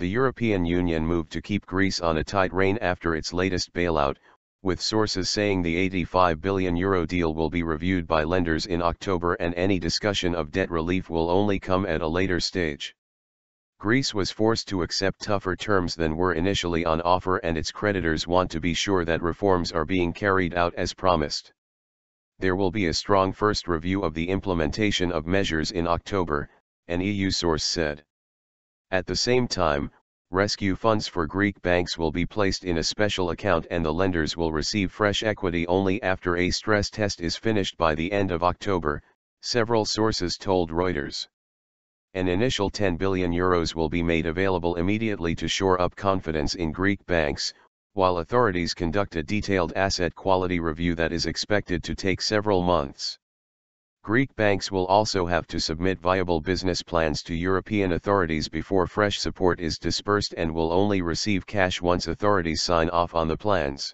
The European Union moved to keep Greece on a tight rein after its latest bailout, with sources saying the €85 billion deal will be reviewed by lenders in October and any discussion of debt relief will only come at a later stage. Greece was forced to accept tougher terms than were initially on offer, and its creditors want to be sure that reforms are being carried out as promised. There will be a strong first review of the implementation of measures in October, an EU source said. At the same time, rescue funds for Greek banks will be placed in a special account and the lenders will receive fresh equity only after a stress test is finished by the end of October, several sources told Reuters. An initial €10 billion will be made available immediately to shore up confidence in Greek banks, while authorities conduct a detailed asset quality review that is expected to take several months. Greek banks will also have to submit viable business plans to European authorities before fresh support is disbursed and will only receive cash once authorities sign off on the plans.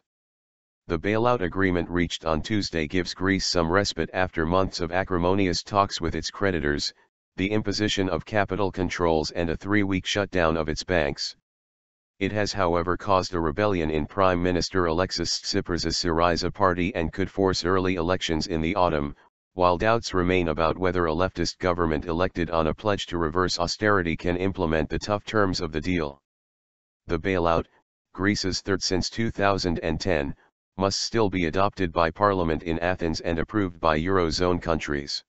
The bailout agreement reached on Tuesday gives Greece some respite after months of acrimonious talks with its creditors, the imposition of capital controls and a 3-week shutdown of its banks. It has however caused a rebellion in Prime Minister Alexis Tsipras's Syriza party and could force early elections in the autumn, while doubts remain about whether a leftist government elected on a pledge to reverse austerity can implement the tough terms of the deal. The bailout, Greece's third since 2010, must still be adopted by Parliament in Athens and approved by Eurozone countries.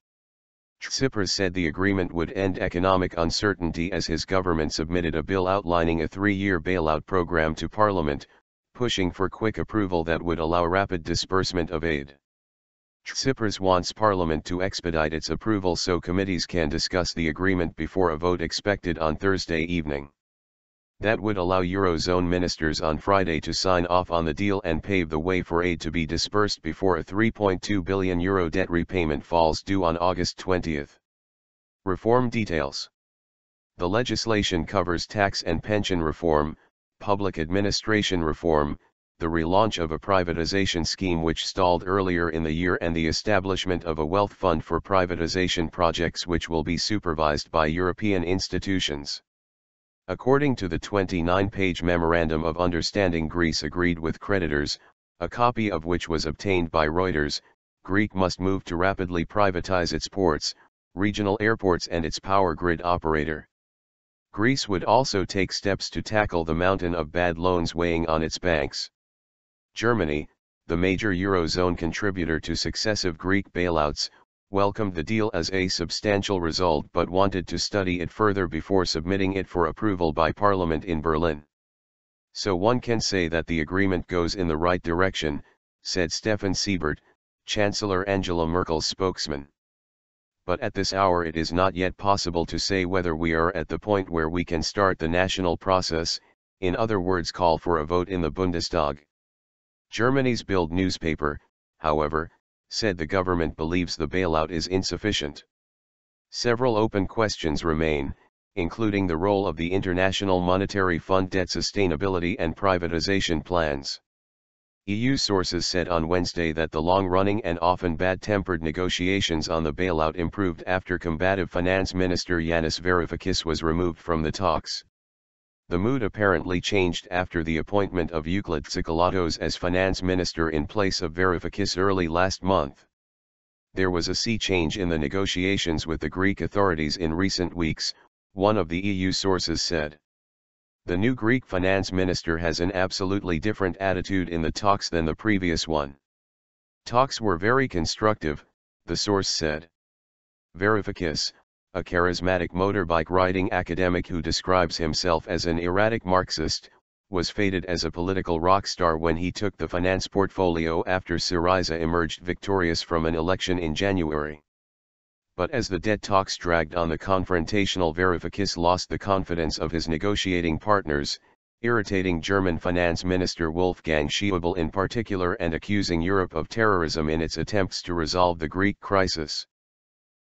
Tsipras said the agreement would end economic uncertainty as his government submitted a bill outlining a 3-year bailout program to Parliament, pushing for quick approval that would allow rapid disbursement of aid. Tsipras wants Parliament to expedite its approval so committees can discuss the agreement before a vote expected on Thursday evening. That would allow Eurozone ministers on Friday to sign off on the deal and pave the way for aid to be disbursed before a €3.2 billion debt repayment falls due on August 20. Reform details. The legislation covers tax and pension reform, public administration reform, the relaunch of a privatization scheme which stalled earlier in the year, and the establishment of a wealth fund for privatization projects which will be supervised by European institutions. According to the 29-page Memorandum of Understanding Greece agreed with creditors, a copy of which was obtained by Reuters, Greece must move to rapidly privatize its ports, regional airports and its power grid operator. Greece would also take steps to tackle the mountain of bad loans weighing on its banks. Germany, the major Eurozone contributor to successive Greek bailouts, welcomed the deal as a substantial result but wanted to study it further before submitting it for approval by Parliament in Berlin. So one can say that the agreement goes in the right direction, said Stefan Siebert, Chancellor Angela Merkel's spokesman. But at this hour it is not yet possible to say whether we are at the point where we can start the national process, in other words call for a vote in the Bundestag. Germany's Bild newspaper, however, said the government believes the bailout is insufficient. Several open questions remain, including the role of the International Monetary Fund, debt sustainability and privatization plans. EU sources said on Wednesday that the long-running and often bad-tempered negotiations on the bailout improved after combative Finance Minister Yanis Varoufakis was removed from the talks. The mood apparently changed after the appointment of Euclid Tsakalotos as finance minister in place of Varoufakis early last month. There was a sea change in the negotiations with the Greek authorities in recent weeks, one of the EU sources said. The new Greek finance minister has an absolutely different attitude in the talks than the previous one. Talks were very constructive, the source said. Varoufakis, a charismatic motorbike-riding academic who describes himself as an erratic Marxist, was feted as a political rock star when he took the finance portfolio after Syriza emerged victorious from an election in January. But as the debt talks dragged on, the confrontational Varoufakis lost the confidence of his negotiating partners, irritating German Finance Minister Wolfgang Schäuble in particular and accusing Europe of terrorism in its attempts to resolve the Greek crisis.